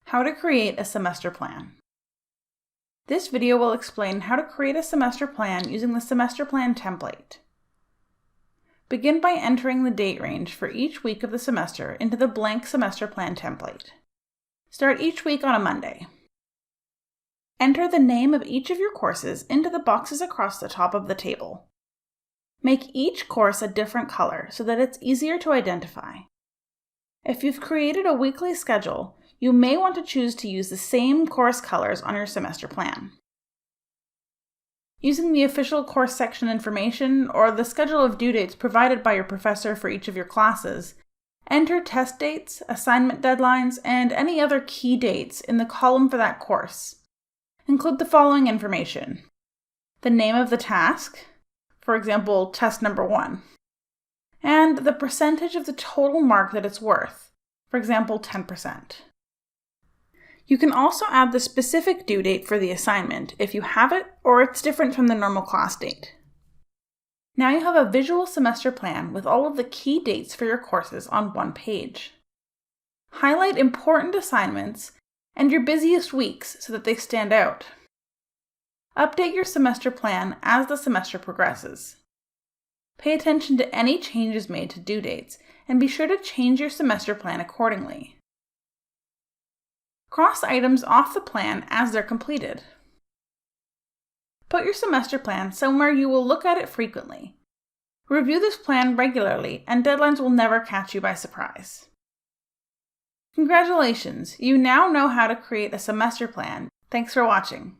How to create a semester plan. This video will explain how to create a semester plan using the semester plan template. Begin by entering the date range for each week of the semester into the blank semester plan template. Start each week on a Monday. Enter the name of each of your courses into the boxes across the top of the table. Make each course a different color so that it's easier to identify. If you've created a weekly schedule, you may want to choose to use the same course colors on your semester plan. Using the official course section information or the schedule of due dates provided by your professor for each of your classes, enter test dates, assignment deadlines, and any other key dates in the column for that course. Include the following information: the name of the task, for example, test number 1, and the percentage of the total mark that it's worth, for example, 10%. You can also add the specific due date for the assignment if you have it or it's different from the normal class date. Now you have a visual semester plan with all of the key dates for your courses on one page. Highlight important assignments and your busiest weeks so that they stand out. Update your semester plan as the semester progresses. Pay attention to any changes made to due dates and be sure to change your semester plan accordingly. Cross items off the plan as they're completed. Put your semester plan somewhere you will look at it frequently. Review this plan regularly and deadlines will never catch you by surprise. Congratulations! You now know how to create a semester plan. Thanks for watching.